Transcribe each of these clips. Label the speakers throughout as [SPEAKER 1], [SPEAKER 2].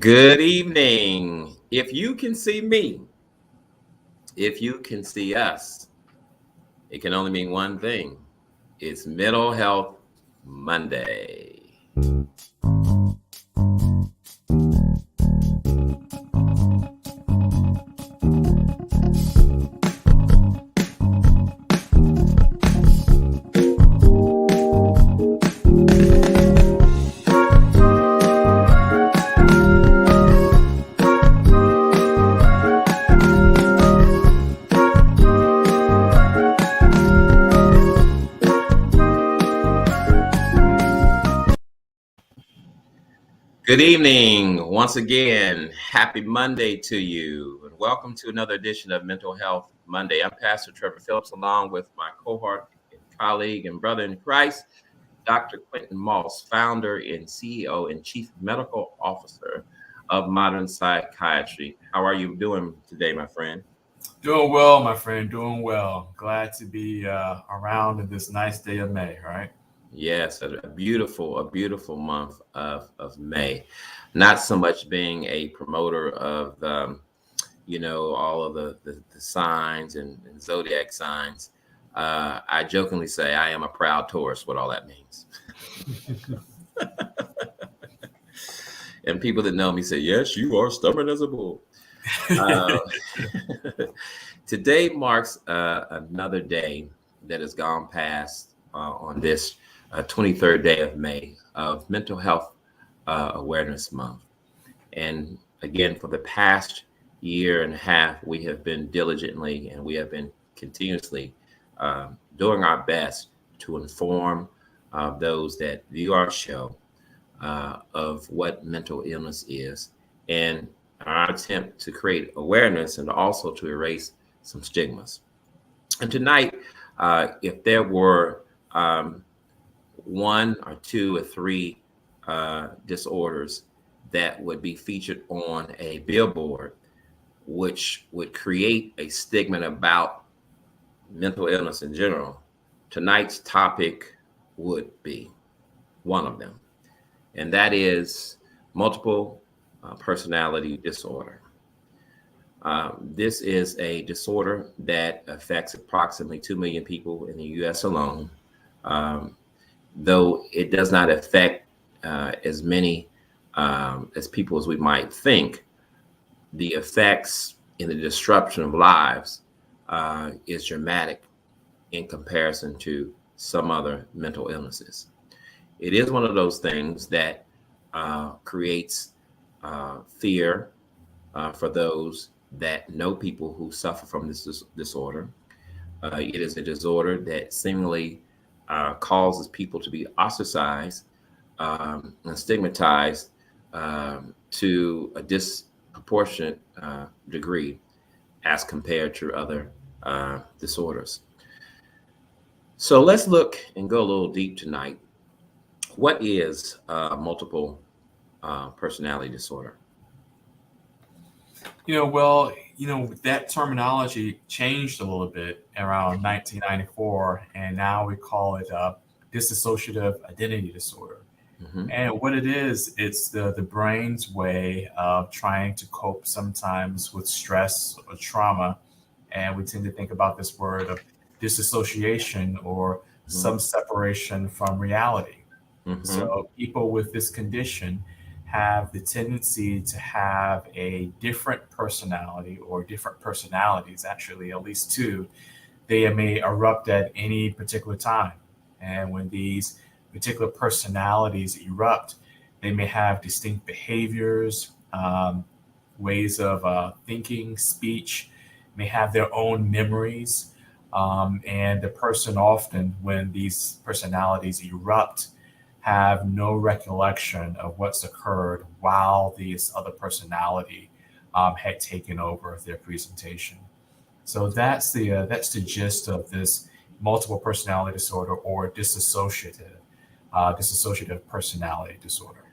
[SPEAKER 1] Good evening. If you can see me, if you can see us, it can only mean one thing. It's Mental Health Monday. Good evening. Once again, happy Monday to you, and welcome to another edition of Mental Health Monday. I'm Pastor Trevor Phillips, along with my cohort and colleague and brother in Christ, Dr. Quentin Moss, founder and CEO and Chief Medical Officer of Modern Psychiatry. How are you doing today, my friend?
[SPEAKER 2] Doing well, my friend. Doing well. Glad to be around in this nice day of May. Right?
[SPEAKER 1] Yes, a beautiful month of May. Not so much being a promoter of all of the signs and zodiac signs. I jokingly say I am a proud Taurus. What all that means, and people that know me say, "Yes, you are stubborn as a bull." Uh, Today marks another day that has gone past on this 23rd day of May of Mental Health Awareness Month. And again, for the past year and a half, we have been diligently and we have been continuously doing our best to inform those that view our show of what mental illness is and our attempt to create awareness and also to erase some stigmas. And tonight, if there were one or two or three disorders that would be featured on a billboard, which would create a stigma about mental illness in general, tonight's topic would be one of them, and that is multiple personality disorder. This is a disorder that affects approximately 2 million people in the US alone, um, though it does not affect as many as people as we might think. The effects in the disruption of lives is dramatic in comparison to some other mental illnesses. It is one of those things that creates fear for those that know people who suffer from this disorder. It is a disorder that seemingly causes people to be ostracized and stigmatized to a disproportionate degree as compared to other disorders. So let's look and go a little deep tonight. What is multiple personality disorder?
[SPEAKER 2] That terminology changed a little bit around 1994, and now we call it dissociative identity disorder.
[SPEAKER 1] Mhm.
[SPEAKER 2] And what it is, it's the brain's way of trying to cope sometimes with stress or trauma. And we tend to think about this word of disassociation or
[SPEAKER 1] Mhm.
[SPEAKER 2] some separation from reality.
[SPEAKER 1] Mhm.
[SPEAKER 2] So people with this condition have the tendency to have a different personality or different personalities, actually, at least two. They may erupt at any particular time. And when these particular personalities erupt, they may have distinct behaviors, ways of thinking, speech, may have their own memories. And the person often, when these personalities erupt, have no recollection of what's occurred while this other personality had taken over their presentation. So that's the gist of this multiple personality disorder or dissociative personality disorder.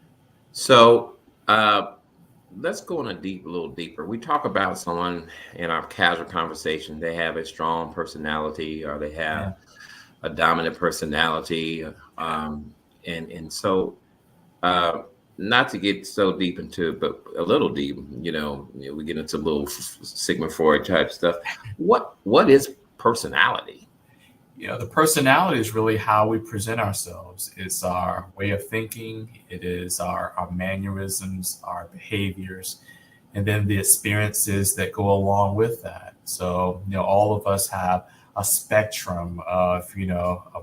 [SPEAKER 1] So let's go in a little deeper. We talk about someone in our casual conversation. They have a strong personality, or they have
[SPEAKER 2] Yeah.
[SPEAKER 1] a dominant personality, and so uh, not to get so deep into it, but a little deep, we get into a little Sigmund Freud type stuff. What is personality?
[SPEAKER 2] The personality is really how we present ourselves. It's our way of thinking. It is our mannerisms, our behaviors, and then the experiences that go along with that. So, all of us have a spectrum of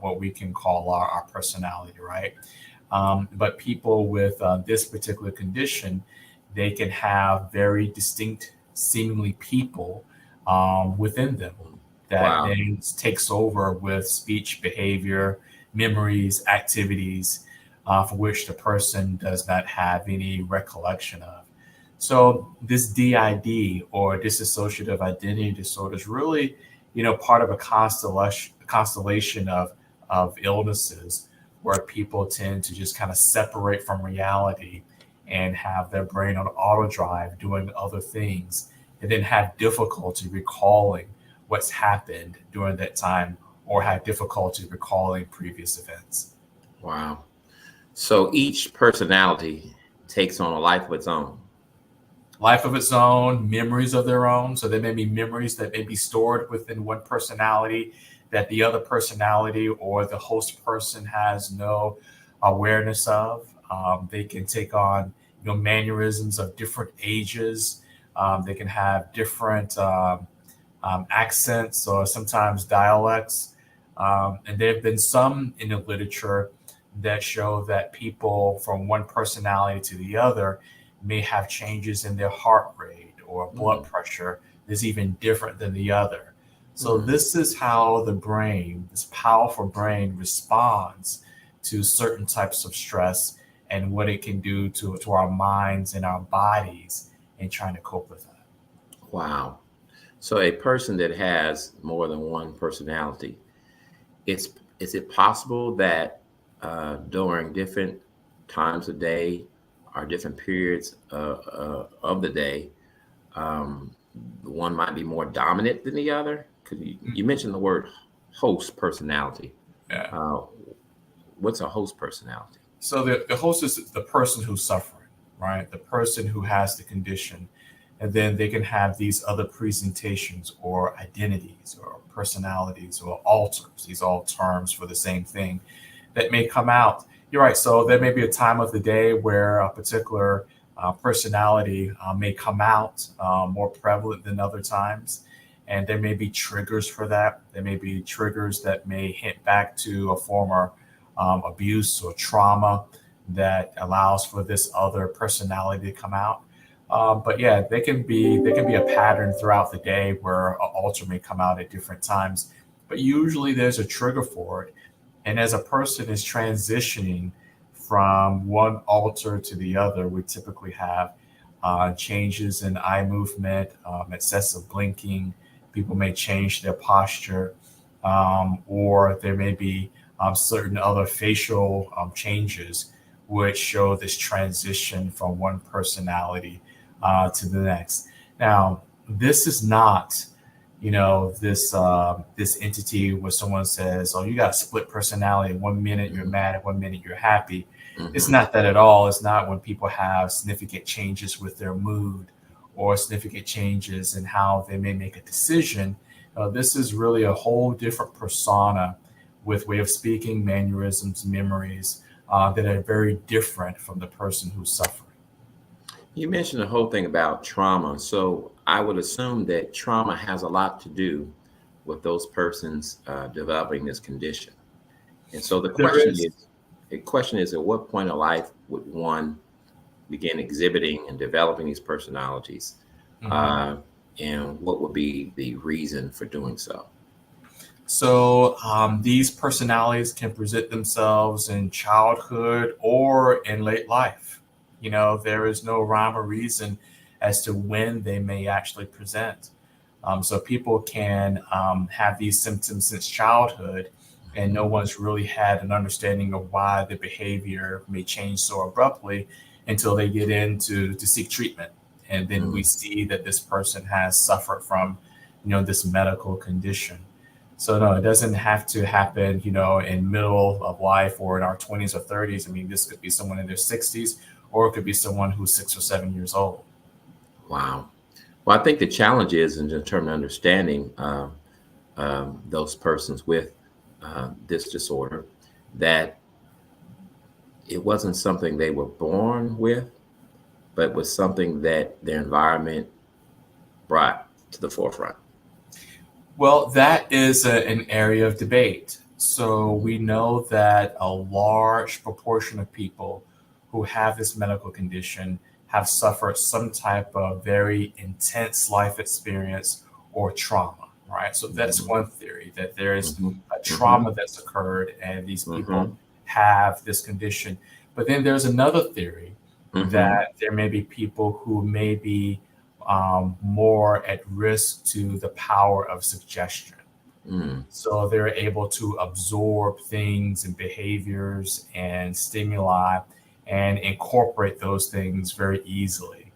[SPEAKER 2] what we can call our personality, right? But people with this particular condition, they can have very distinct, seemingly people within them that
[SPEAKER 1] Wow.
[SPEAKER 2] then takes over with speech, behavior, memories, activities for which the person does not have any recollection of. So this DID or dissociative identity disorder is really, part of a constellation of illnesses where people tend to just kind of separate from reality and have their brain on auto drive doing other things and then have difficulty recalling what's happened during that time or have difficulty recalling previous events.
[SPEAKER 1] Wow. So each personality takes on a life of its own.
[SPEAKER 2] Life of its own, memories of their own. So there may be memories that may be stored within one personality that the other personality or the host person has no awareness of. They can take on mannerisms of different ages. They can have different accents or sometimes dialects. And there have been some in the literature that show that people from one personality to the other may have changes in their heart rate or blood pressure that's even different than the other. So this is how the brain, this powerful brain, responds to certain types of stress and what it can do to our minds and our bodies in trying to cope with that.
[SPEAKER 1] Wow. So a person that has more than one personality, is it possible that during different times of day or different periods of the day, one might be more dominant than the other? Because you mentioned the word host personality.
[SPEAKER 2] Yeah.
[SPEAKER 1] What's a host personality?
[SPEAKER 2] So the host is the person who's suffering, right? The person who has the condition. And then they can have these other presentations or identities or personalities or alters, these all terms for the same thing that may come out. You're right. So there may be a time of the day where a particular personality may come out more prevalent than other times. And there may be triggers for that. There may be triggers that may hint back to a former abuse or trauma that allows for this other personality to come out. But yeah, they can be a pattern throughout the day where an alter may come out at different times. But usually there's a trigger for it. And as a person is transitioning from one alter to the other, we typically have changes in eye movement, excessive blinking. People may change their posture, or there may be certain other facial changes which show this transition from one personality to the next. Now, this is not, this entity where someone says, "Oh, you got a split personality. 1 minute you're mad, and 1 minute you're happy." It's not that at all. It's not when people have significant changes with their mood or significant changes in how they may make a decision. This is really a whole different persona with way of speaking, mannerisms, memories that are very different from the person who's suffering.
[SPEAKER 1] You mentioned the whole thing about trauma. So I would assume that trauma has a lot to do with those persons developing this condition. And so
[SPEAKER 2] There is.
[SPEAKER 1] the question is, at what point in life would one begin exhibiting and developing these personalities?
[SPEAKER 2] Mhm.
[SPEAKER 1] And what would be the reason for doing so?
[SPEAKER 2] So these personalities can present themselves in childhood or in late life. There is no rhyme or reason as to when they may actually present. So people can have these symptoms since childhood, and no one's really had an understanding of why the behavior may change so abruptly until they get in to seek treatment. And then we
[SPEAKER 1] Mm.
[SPEAKER 2] see that this person has suffered from, this medical condition. So no, it doesn't have to happen, in middle of life or in our 20s or 30s. I mean, this could be someone in their 60s or it could be someone who's 6 or 7 years old.
[SPEAKER 1] Wow. Well, I think the challenge is in terms of understanding those persons with this disorder, that it wasn't something they were born with, but was something that their environment brought to the forefront.
[SPEAKER 2] Well, that is an area of debate. So we know that a large proportion of people who have this medical condition have suffered some type of very intense life experience or trauma, right? So that's one theory, that there is a trauma that's occurred and these people have this condition. But then there's another theory that there may be people who may be more at risk to the power of suggestion. So they're able to absorb things and behaviors and stimuli and incorporate those things very easily.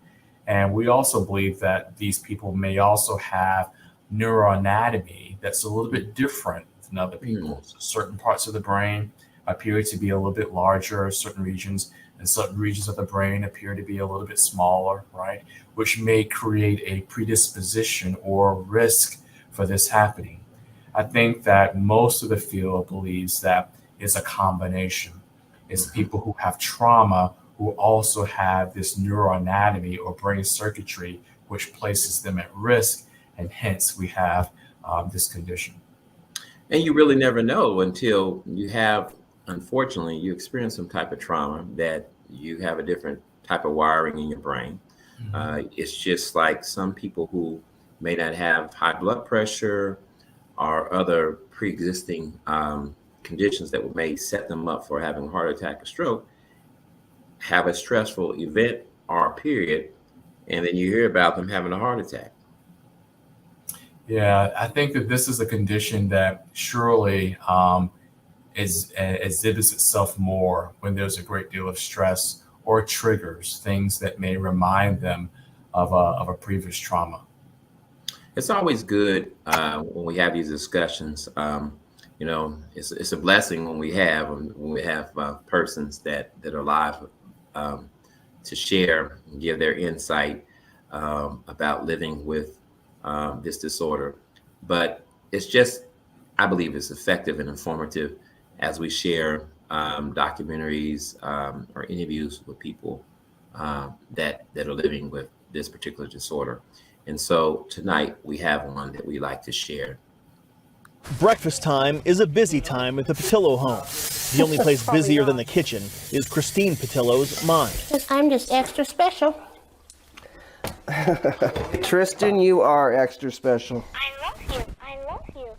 [SPEAKER 2] And we also believe that these people may also have neuroanatomy that's a little bit different than other people. So certain parts of the brain appear to be a little bit larger, certain regions, and certain regions of the brain appear to be a little bit smaller, right? Which may create a predisposition or risk for this happening. I think that most of the field believes that it's a combination. It's people who have trauma who also have this neuroanatomy or brain circuitry, which places them at risk, and hence we have this condition.
[SPEAKER 1] And you really never know until you have, unfortunately, you experience some type of trauma that you have a different type of wiring in your brain. It's just like some people who may not have high blood pressure or other pre-existing conditions that may set them up for having a heart attack or stroke, have a stressful event or a period, and then you hear about them having a heart attack.
[SPEAKER 2] Yeah, I think that this is a condition that surely exhibits itself more when there's a great deal of stress or triggers things that may remind them of a previous trauma.
[SPEAKER 1] It's always good when we have these discussions. It's a blessing when we have persons that are live to share and give their insight about living with this disorder. But it's just, I believe it's effective and informative as we share documentaries or interviews with people that are living with this particular disorder. And so tonight we have one that we like to share.
[SPEAKER 3] Breakfast time is a busy time at the Patillo home. The only place busier than the kitchen is Christine Patillo's mind.
[SPEAKER 4] I'm just extra special.
[SPEAKER 5] Tristan, you are extra special.
[SPEAKER 4] I love you. I love you.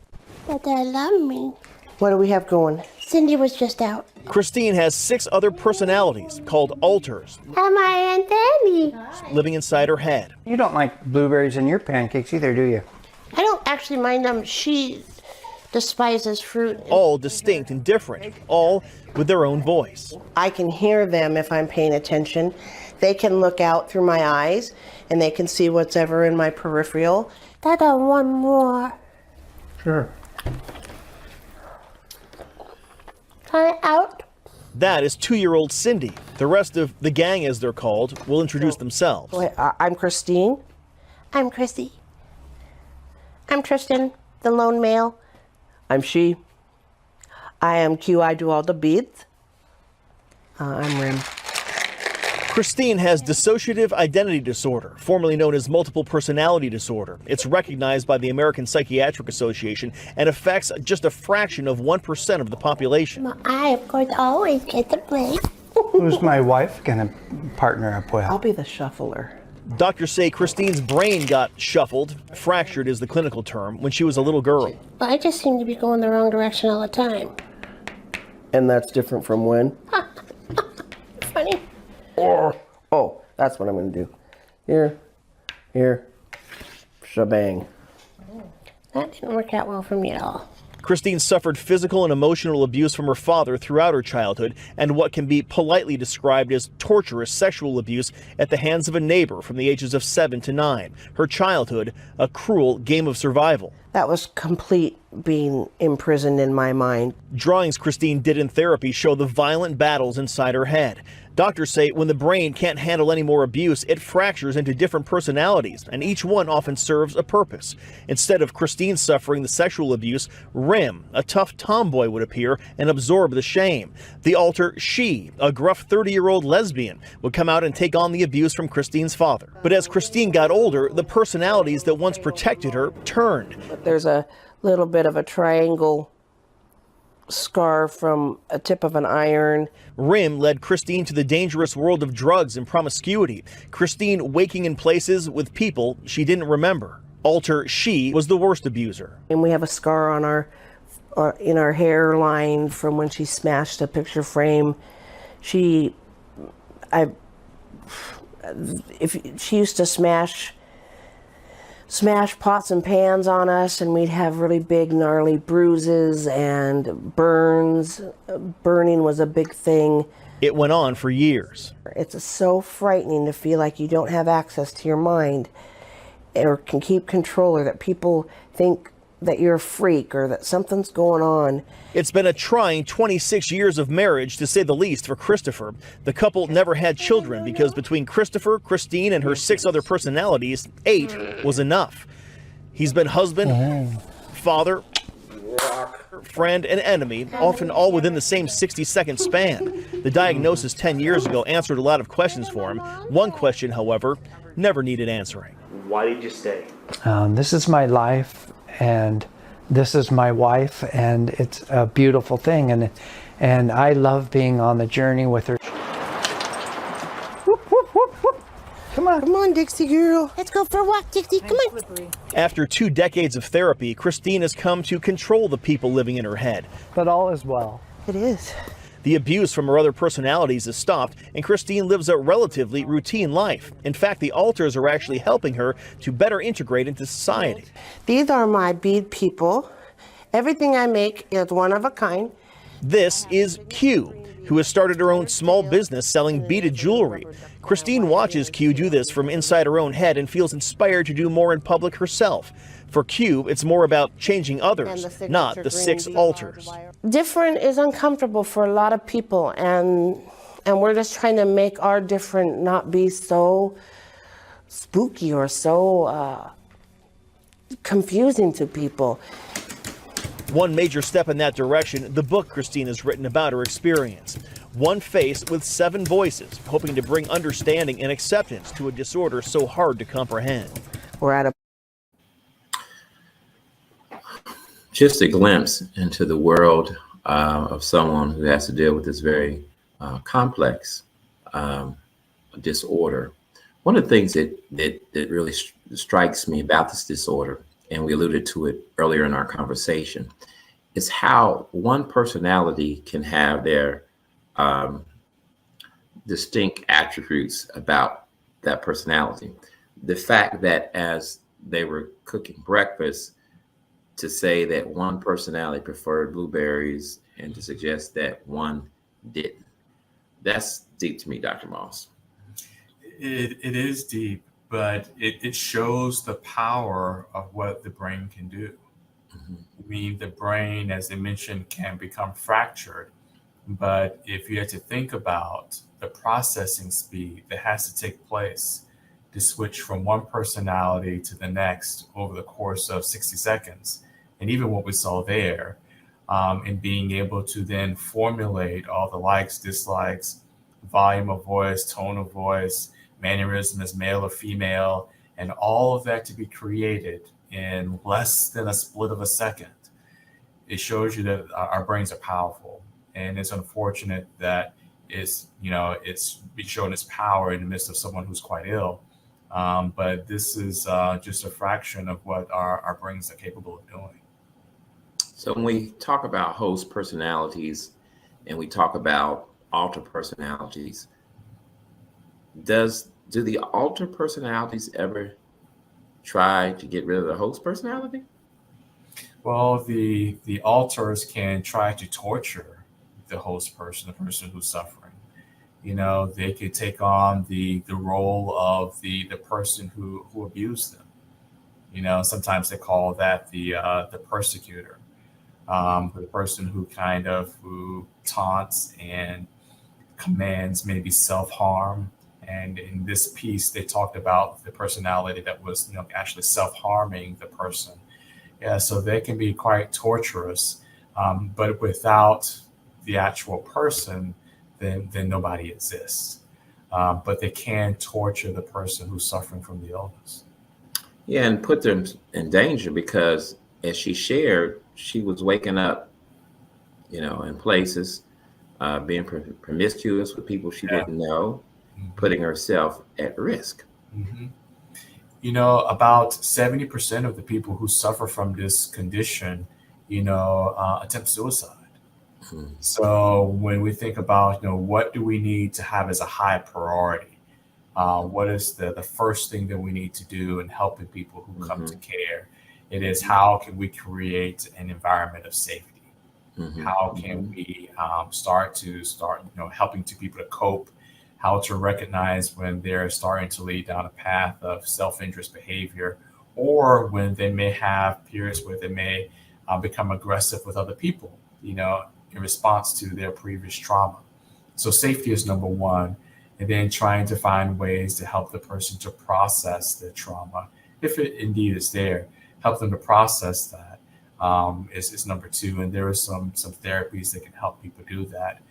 [SPEAKER 4] But I love me.
[SPEAKER 5] What do we have going?
[SPEAKER 4] Cindy was just out.
[SPEAKER 3] Christine has 6 other personalities called alters
[SPEAKER 4] Am I Aunt Annie?
[SPEAKER 3] living inside her head.
[SPEAKER 6] You don't like blueberries in your pancakes either, do you?
[SPEAKER 4] I don't actually mind them. She despises fruit.
[SPEAKER 3] All distinct and different, all with their own voice.
[SPEAKER 5] I can hear them if I'm paying attention. They can look out through my eyes and they can see what's ever in my peripheral.
[SPEAKER 4] Dada, one more.
[SPEAKER 6] Sure.
[SPEAKER 4] Try out.
[SPEAKER 3] That is 2-year-old Cindy. The rest of the gang, as they're called, will introduce themselves.
[SPEAKER 5] I'm Christine.
[SPEAKER 4] I'm Chrissy. I'm Tristan, the lone male.
[SPEAKER 5] I'm she. I am Q. I do all the beads. I'm Rim.
[SPEAKER 3] Christine has dissociative identity disorder, formerly known as multiple personality disorder. It's recognized by the American Psychiatric Association and affects just a fraction of 1% of the population.
[SPEAKER 4] I, of course, always get to play.
[SPEAKER 6] Who's my wife gonna partner up with?
[SPEAKER 5] I'll be the shuffler.
[SPEAKER 3] Doctors say Christine's brain got shuffled, fractured is the clinical term, when she was a little girl.
[SPEAKER 4] I just seem to be going the wrong direction all the time.
[SPEAKER 5] And that's different from when?
[SPEAKER 4] Funny.
[SPEAKER 5] Oh, that's what I'm going to do. Here, shebang.
[SPEAKER 4] That didn't work out well for me at all.
[SPEAKER 3] Christine suffered physical and emotional abuse from her father throughout her childhood and what can be politely described as torturous sexual abuse at the hands of a neighbor from the ages of 7 to 9. Her childhood, a cruel game of survival.
[SPEAKER 5] That was complete being imprisoned in my mind.
[SPEAKER 3] Drawings Christine did in therapy show the violent battles inside her head. Doctors say when the brain can't handle any more abuse, it fractures into different personalities, and each one often serves a purpose. Instead of Christine suffering the sexual abuse, Rim, a tough tomboy, would appear and absorb the shame. The alter She, a gruff 30-year-old lesbian, would come out and take on the abuse from Christine's father. But as Christine got older, the personalities that once protected her turned.
[SPEAKER 5] There's a little bit of a triangle scar from a tip of an iron.
[SPEAKER 3] Rim led Christine to the dangerous world of drugs and promiscuity, Christine waking in places with people she didn't remember. Alter She was the worst abuser.
[SPEAKER 5] And we have a scar on in our hairline from when she smashed a picture frame. She used to smash pots and pans on us, and we'd have really big gnarly bruises and burns. Burning was a big thing.
[SPEAKER 3] It went on for years.
[SPEAKER 5] It's so frightening to feel like you don't have access to your mind or can keep control, or that people think that you're a freak or that something's going on.
[SPEAKER 3] It's been a trying 26 years of marriage, to say the least, for Christopher. The couple never had children because between Christopher, Christine, and her 6 other personalities, 8 was enough. He's been husband, father, friend, and enemy, often all within the same 60-second span. The diagnosis 10 years ago answered a lot of questions for him. One question, however, never needed answering.
[SPEAKER 7] Why did you stay?
[SPEAKER 6] This is my life, and this is my wife, and it's a beautiful thing, and I love being on the journey with her. Whoop, whoop, whoop, whoop. Come on, Dixie girl.
[SPEAKER 4] Let's go for a walk, Dixie. Come on.
[SPEAKER 3] After 2 decades of therapy, Christine has come to control the people living in her head.
[SPEAKER 6] But all is well.
[SPEAKER 5] It is.
[SPEAKER 3] The abuse from her other personalities has stopped, and Christine lives a relatively routine life. In fact, the alters are actually helping her to better integrate into society.
[SPEAKER 5] These are my bead people. Everything I make is one of a kind.
[SPEAKER 3] This is Q, who has started her own small business selling beaded jewelry. Christine watches Q do this from inside her own head and feels inspired to do more in public herself. For Q, it's more about changing others, not the 6 alters.
[SPEAKER 5] Different is uncomfortable for a lot of people, and we're just trying to make our different not be so spooky or so confusing to people.
[SPEAKER 3] One major step in that direction, the book Christine has written about her experience. One face with 7 voices, hoping to bring understanding and acceptance to a disorder so hard to comprehend.
[SPEAKER 5] We're at a
[SPEAKER 1] Just a glimpse into the world of someone who has to deal with this very complex disorder. One of the things that really strikes me about this disorder, and we alluded to it earlier in our conversation, is how one personality can have their distinct attributes about that personality. The fact that as they were cooking breakfast, to say that one personality preferred blueberries and to suggest that one didn't. That's deep to me, Dr. Moss.
[SPEAKER 2] It is deep, but it shows the power of what the brain can do.
[SPEAKER 1] Mm-hmm.
[SPEAKER 2] I mean, the brain, as I mentioned, can become fractured, but if you had to think about the processing speed that has to take place to switch from one personality to the next over the course of 60 seconds, and even what we saw there, and being able to then formulate all the likes, dislikes, volume of voice, tone of voice, mannerism as male or female, and all of that to be created in less than a split of a second. It shows you that our brains are powerful, and it's unfortunate that it's showing its power in the midst of someone who's quite ill. But this is just a fraction of what our brains are capable of doing.
[SPEAKER 1] So when we talk about host personalities and we talk about alter personalities, do the alter personalities ever try to get rid of the host personality?
[SPEAKER 2] Well, the alters can try to torture the host person, the person who's suffering. You know, they could take on the role of the person who abused them. You know, sometimes they call that the persecutor, the person who taunts and commands maybe self-harm. And in this piece, they talked about the personality that was, actually self-harming the person. Yeah, so they can be quite torturous, but without the actual person, then nobody exists. But they can torture the person who's suffering from the illness.
[SPEAKER 1] Yeah, and put them in danger because, as she shared, she was waking up, in places, being promiscuous with people she didn't know, putting herself at risk.
[SPEAKER 2] Mm-hmm. About 70% of the people who suffer from this condition, attempt suicide.
[SPEAKER 1] Mm-hmm.
[SPEAKER 2] So when we think about, what do we need to have as a high priority? What is the first thing that we need to do in helping people who come to care? It is, how can we create an environment of safety? How can we start helping people to cope? How to recognize when they're starting to lead down a path of self-interest behavior, or when they may have periods where they may become aggressive with other people, in response to their previous trauma. So safety is number one. And then trying to find ways to help the person to process the trauma, if it indeed is there, help them to process that is number two. And there are some therapies that can help people do that.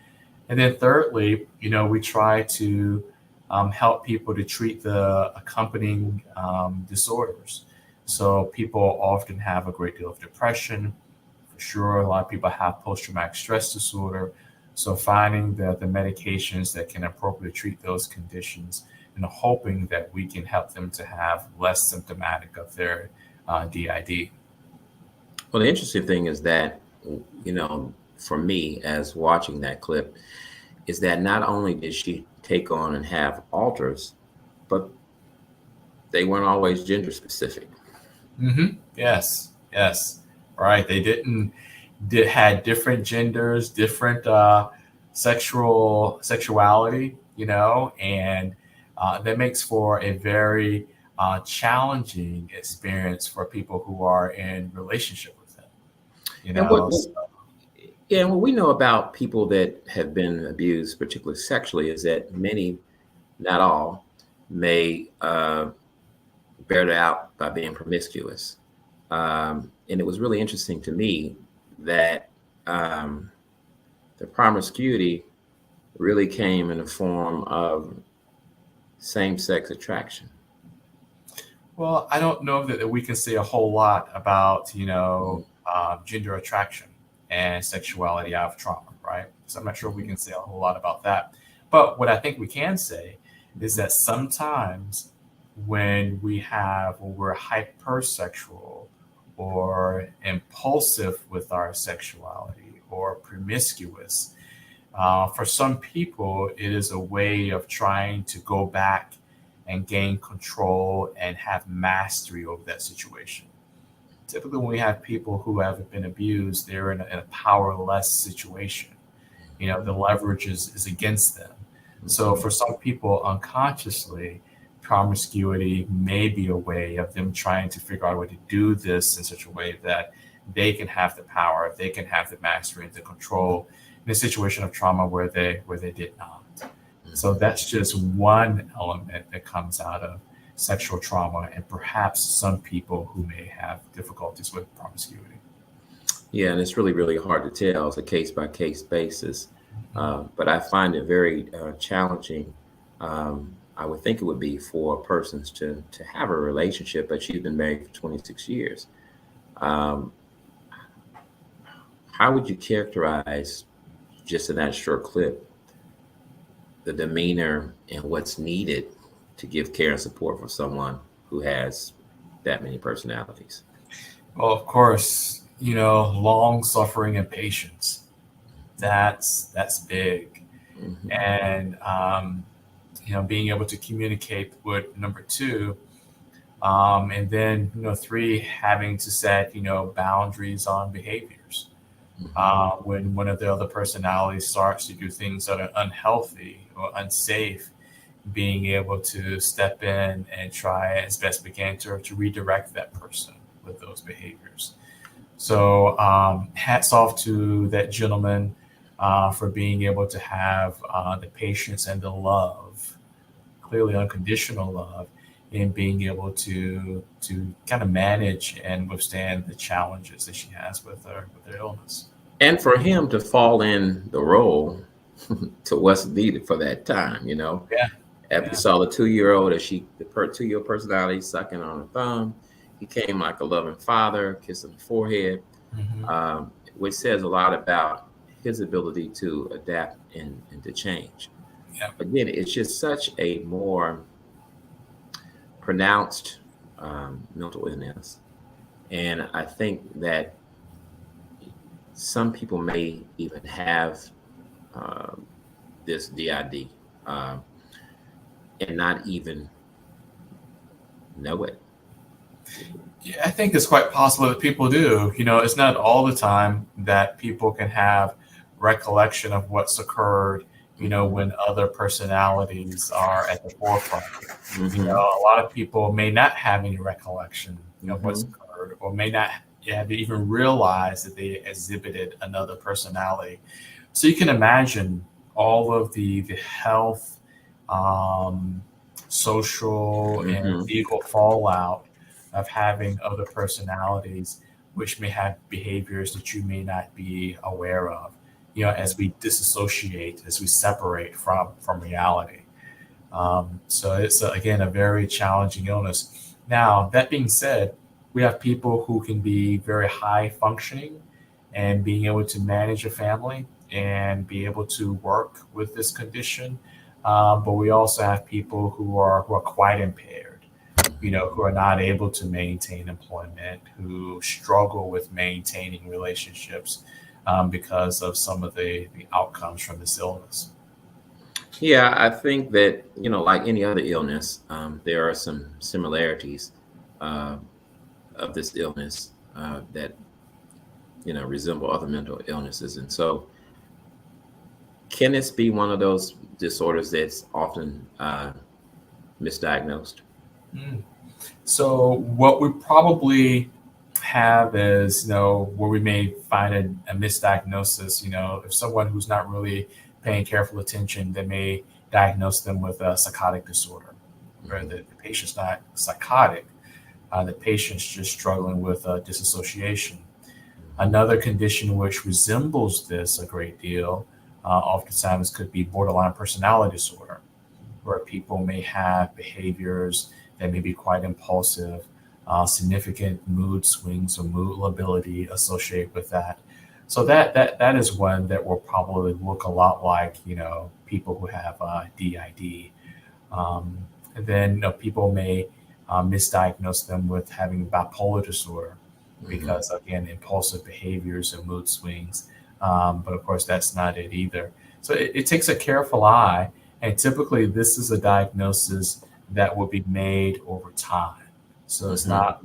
[SPEAKER 2] And then thirdly, we try to help people to treat the accompanying disorders. So people often have a great deal of depression. For sure, a lot of people have post-traumatic stress disorder. So finding the medications that can appropriately treat those conditions, and hoping that we can help them to have less symptomatic of their DID.
[SPEAKER 1] Well, the interesting thing is that, for me, as watching that clip, is that not only did she take on and have alters, but they weren't always gender specific.
[SPEAKER 2] Mm-hmm. Yes. Right. They had different genders, different sexuality, and that makes for a very challenging experience for people who are in relationship with them.
[SPEAKER 1] And what we know about people that have been abused, particularly sexually, is that many, not all, may bear it out by being promiscuous. And it was really interesting to me that the promiscuity really came in the form of same-sex attraction.
[SPEAKER 2] Well, I don't know that we can say a whole lot about, gender attraction and sexuality out of trauma, right? So I'm not sure we can say a whole lot about that. But what I think we can say is that sometimes when we're hypersexual or impulsive with our sexuality or promiscuous, for some people, it is a way of trying to go back and gain control and have mastery over that situation. Typically, when we have people who have been abused, they're in a powerless situation. The leverage is against them. So for some people, unconsciously, promiscuity may be a way of them trying to figure out a way to do this in such a way that they can have the power, they can have the mastery and the control in a situation of trauma where they did not. So that's just one element that comes out of sexual trauma, and perhaps some people who may have difficulties with promiscuity.
[SPEAKER 1] Yeah, and it's really, really hard to tell. It's a case-by-case basis. But I find it very challenging. I would think it would be for persons to have a relationship, but she's been married for 26 years. How would you characterize, just in that short clip, the demeanor and what's needed to give care and support for someone who has that many personalities?
[SPEAKER 2] Well, of course, long suffering and patience. That's big. Mm-hmm. And, being able to communicate with number two. And then, three, having to set, boundaries on behaviors. Mm-hmm. When one of the other personalities starts to do things that are unhealthy or unsafe, being able to step in and try as best we can to redirect that person with those behaviors. So hats off to that gentleman for being able to have the patience and the love, clearly unconditional love, in being able to kind of manage and withstand the challenges that she has with her illness.
[SPEAKER 1] And for him to fall in the role to what's needed for that time,
[SPEAKER 2] Yeah.
[SPEAKER 1] After you saw the 2-year-old, the 2-year personality sucking on her thumb, he came like a loving father, kissing the forehead, which says a lot about his ability to adapt and to change.
[SPEAKER 2] Yeah.
[SPEAKER 1] Again, it's just such a more pronounced mental illness. And I think that some people may even have this DID and not even know it.
[SPEAKER 2] Yeah, I think it's quite possible that people do. It's not all the time that people can have recollection of what's occurred, when other personalities are at the forefront. A lot of people may not have any recollection of what's occurred, or may not have even realized that they exhibited another personality. So you can imagine all of the health, social, and legal fallout of having other personalities, which may have behaviors that you may not be aware of, as we disassociate, as we separate from reality. So it's, again, a very challenging illness. Now, that being said, we have people who can be very high functioning and being able to manage a family and be able to work with this condition. But we also have people who are quite impaired, who are not able to maintain employment, who struggle with maintaining relationships because of some of the outcomes from this illness.
[SPEAKER 1] Yeah, I think that, like any other illness, there are some similarities of this illness that, resemble other mental illnesses. And so can this be one of those disorders that's often misdiagnosed?
[SPEAKER 2] So what we probably have is, where we may find a misdiagnosis, if someone who's not really paying careful attention, they may diagnose them with a psychotic disorder, where the patient's not psychotic, the patient's just struggling with disassociation. Another condition which resembles this a great deal, oftentimes could be borderline personality disorder, where people may have behaviors that may be quite impulsive, significant mood swings or mood lability associated with that. So that is one that will probably look a lot like, people who have DID. And then people may misdiagnose them with having bipolar disorder because, again, impulsive behaviors and mood swings. But of course, that's not it either. So it takes a careful eye. And typically, this is a diagnosis that will be made over time. So it's not,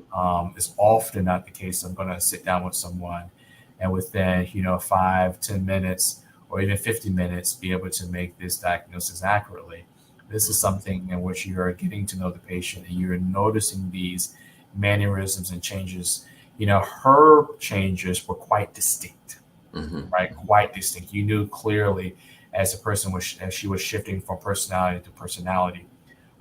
[SPEAKER 2] it's often not the case. I'm going to sit down with someone and within, 5-10 minutes or even 50 minutes, be able to make this diagnosis accurately. This is something in which you're getting to know the patient and you're noticing these mannerisms and changes. Her changes were quite distinct, right? Quite distinct. You knew clearly as a person as she was shifting from personality to personality.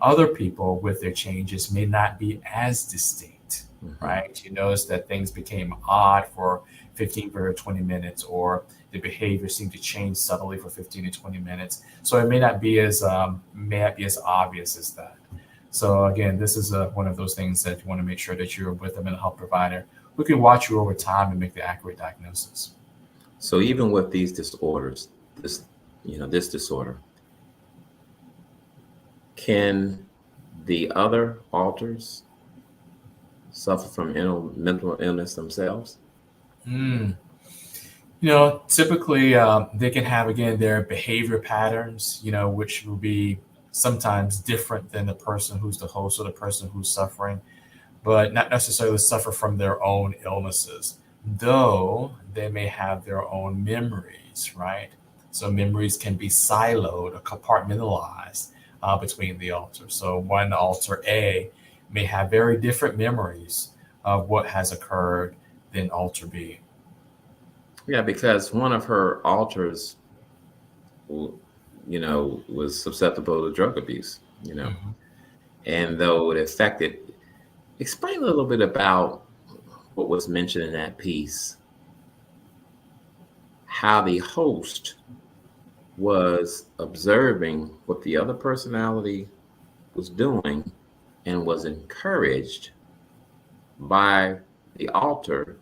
[SPEAKER 2] Other people with their changes may not be as distinct, right? You notice that things became odd for 15 or 20 minutes, or the behavior seemed to change subtly for 15 to 20 minutes. So it may not be as obvious as that. So again, this is one of those things that you want to make sure that you're with a mental health provider who can watch you over time and make the accurate diagnosis.
[SPEAKER 1] So even with these disorders, this disorder, can the other alters suffer from mental illness themselves?
[SPEAKER 2] Typically they can have, again, their behavior patterns, which will be sometimes different than the person who's the host or the person who's suffering, but not necessarily suffer from their own illnesses, though they may have their own memories, right? So memories can be siloed or compartmentalized between the alters. So one alter A may have very different memories of what has occurred than alter B.
[SPEAKER 1] Yeah, because one of her alters, was susceptible to drug abuse,
[SPEAKER 2] Mhm.
[SPEAKER 1] and though it affected, explain a little bit about what was mentioned in that piece, how the host was observing what the other personality was doing and was encouraged by the alter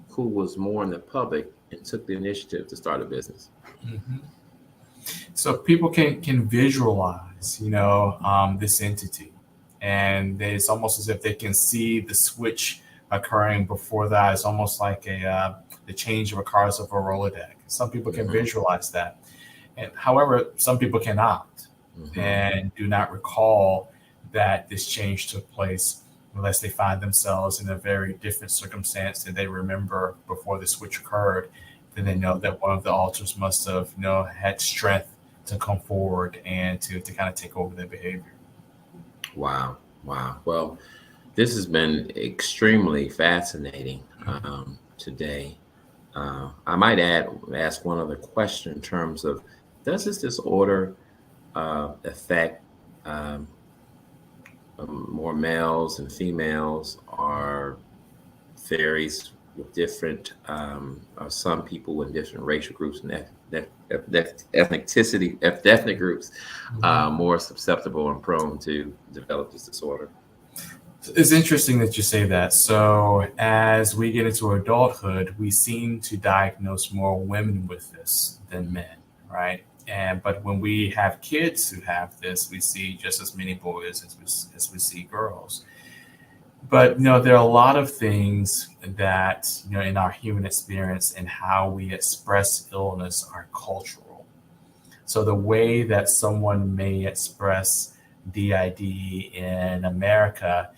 [SPEAKER 1] who was more in the public and took the initiative to start a business.
[SPEAKER 2] Mhm. So people can visualize, this entity, and it's almost as if they can see the switch occurring before that. It's almost like the change of a cards of a Rolodex. Some people can
[SPEAKER 1] Mhm.
[SPEAKER 2] visualize that, and however, some people cannot
[SPEAKER 1] Mhm.
[SPEAKER 2] and do not recall that this change took place unless they find themselves in a very different circumstance that they remember before the switch occurred. Then they know that one of the alters must have, had strength to come forward and to kind of take over their behavior.
[SPEAKER 1] Wow. Wow. Well, this has been extremely fascinating today. I might ask one other question in terms of, does this disorder affect um, more males and females? Are varies with different, or some people in different racial groups and ethnic groups
[SPEAKER 2] Mhm.
[SPEAKER 1] more susceptible and prone to develop this disorder?
[SPEAKER 2] It's interesting that you say that. So, as we get into adulthood, we seem to diagnose more women with this than men, right? And but when we have kids who have this, we see just as many boys as we see girls. But there are a lot of things that in our human experience and how we express illness are cultural. So the way that someone may express DID in America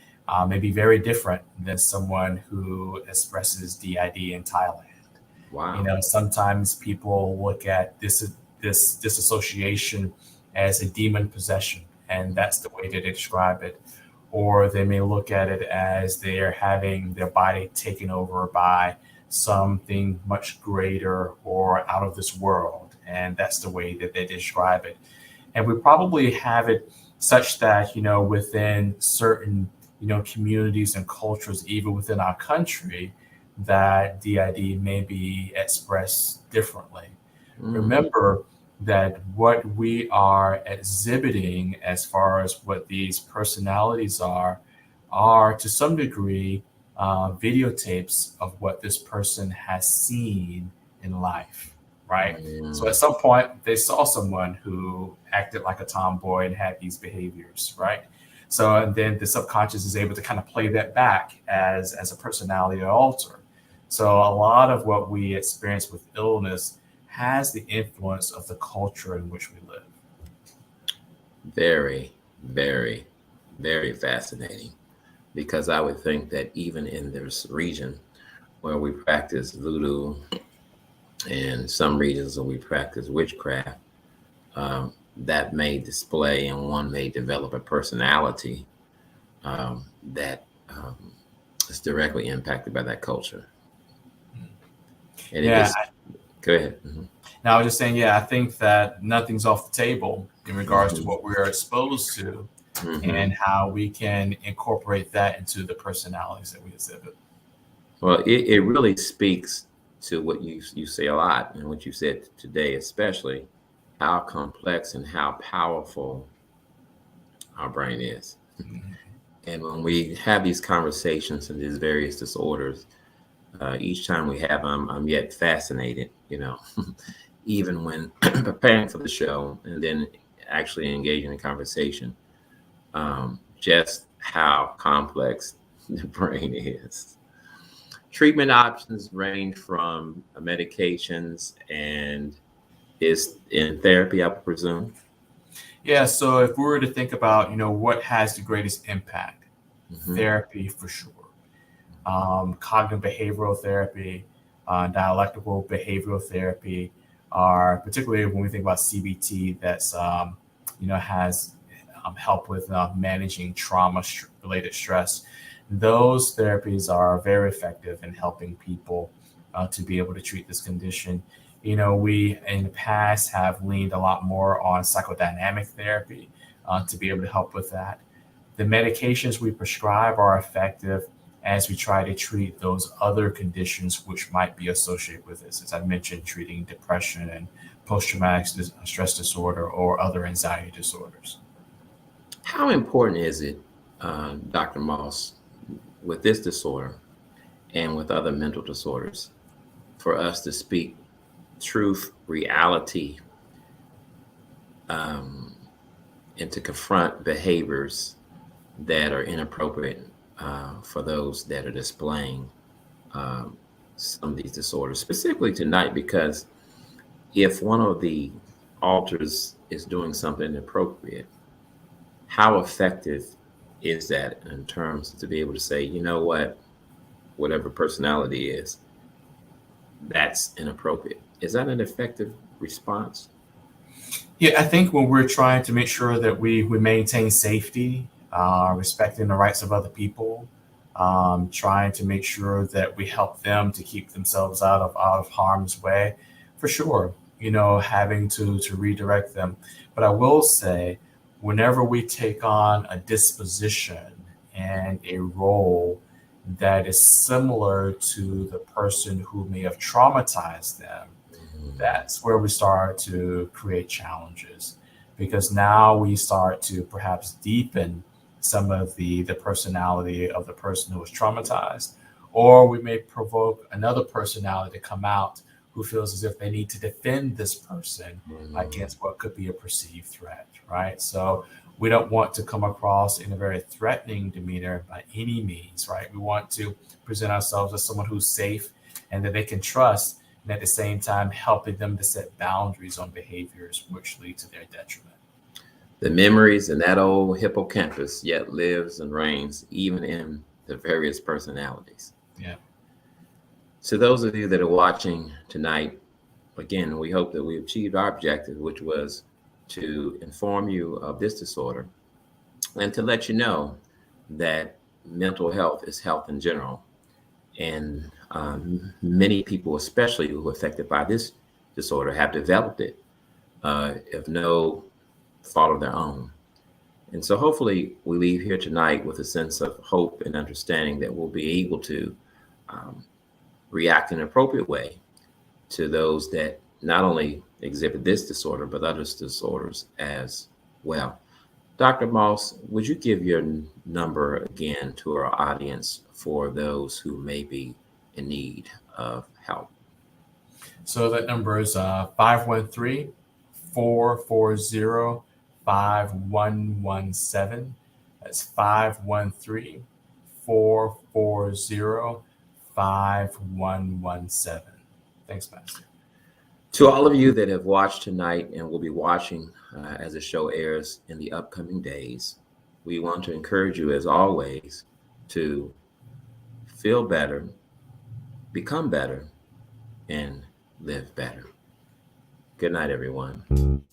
[SPEAKER 2] may be very different than someone who expresses DID in Thailand.
[SPEAKER 1] Wow.
[SPEAKER 2] Sometimes people look at this disassociation as a demon possession, and that's the way that they describe it. Or they may look at it as they're having their body taken over by something much greater or out of this world, and that's the way that they describe it. And we probably have it such that within certain communities and cultures, even within our country, that DID may be expressed differently.
[SPEAKER 1] Mm.
[SPEAKER 2] Remember that what we are exhibiting as far as what these personalities are to some degree videotapes of what this person has seen in life, right? So
[SPEAKER 1] Mm.
[SPEAKER 2] at some point they saw someone who acted like a tomboy and had these behaviors, right? So and then the subconscious is able to kind of play that back as a personality alter. So a lot of what we experience with illness has the influence of the culture in which we live.
[SPEAKER 1] Very, very, very fascinating. Because I would think that even in this region where we practice voodoo and some regions where we practice witchcraft, that may display and one may develop a personality that is directly impacted by that culture. And it
[SPEAKER 2] Yeah.
[SPEAKER 1] just, go ahead. Mhm.
[SPEAKER 2] Now, I was just saying, yeah, I think that nothing's off the table in regards to
[SPEAKER 1] Mhm.
[SPEAKER 2] what we're exposed to and
[SPEAKER 1] Mhm.
[SPEAKER 2] how we can incorporate that into the personalities that we exhibit.
[SPEAKER 1] Well, it really speaks to what you say a lot and what you said today, especially how complex and how powerful our brain is.
[SPEAKER 2] Mhm.
[SPEAKER 1] And when we have these conversations and these various disorders, each time we have them, I'm yet fascinated, even when preparing for the show and then actually engaging in conversation, just how complex the brain is. Treatment options range from medications and is in therapy, I presume.
[SPEAKER 2] Yeah, so if we were to think about, what has the greatest impact,
[SPEAKER 1] Hmm.
[SPEAKER 2] therapy for sure. Cognitive behavioral therapy, dialectical behavioral therapy are particularly when we think about CBT. That's has help with managing trauma related stress. Those therapies are very effective in helping people to be able to treat this condition. You know, we in the past have leaned a lot more on psychodynamic therapy to be able to help with that. The medications we prescribe are effective as we try to treat those other conditions which might be associated with this. As I mentioned, treating depression and post-traumatic stress disorder or other anxiety disorders.
[SPEAKER 1] How important is it, Dr. Moss, with this disorder and with other mental disorders, for us to speak truth, reality, and to confront behaviors that are inappropriate for those that are displaying some of these disorders, specifically tonight, because if one of the alters is doing something inappropriate, how effective is that in terms to be able to say, you know what, whatever personality is, that's inappropriate? Is that an effective response?
[SPEAKER 2] Yeah, I think when we're trying to make sure that we maintain safety, respecting the rights of other people, trying to make sure that we help them to keep themselves out of harm's way, for sure, you know, having to redirect them. But I will say, whenever we take on a disposition and a role that is similar to the person who may have traumatized them, that's where we start to create challenges, because now we start to perhaps deepen some of the personality of the person who was traumatized, or we may provoke another personality to come out who feels as if they need to defend this person against what could be a perceived threat, right? So we don't want to come across in a very threatening demeanor by any means, right? We want to present ourselves as someone who's safe and that they can trust, and at the same time helping them to set boundaries on behaviors which lead to their detriment.
[SPEAKER 1] The memories in that old hippocampus yet lives and reigns even in the various personalities.
[SPEAKER 2] Yeah.
[SPEAKER 1] To those of you that are watching tonight, again, we hope that we achieved our objective, which was to inform you of this disorder and to let you know that mental health is health in general. And many people, especially who are affected by this disorder, have developed it, of no fault of their own. And so hopefully we leave here tonight with a sense of hope and understanding that we'll be able to react in an appropriate way to those that not only exhibit this disorder, but other disorders as well. Dr. Moss, would you give your number again to our audience for those who may be in need of help?
[SPEAKER 2] So that number is 513-440-5117. That's 513-440-5117. Thanks, Pastor.
[SPEAKER 1] To all of you that have watched tonight and will be watching as the show airs in the upcoming days, we want to encourage you, as always, to feel better, become better, and live better. Good night, everyone.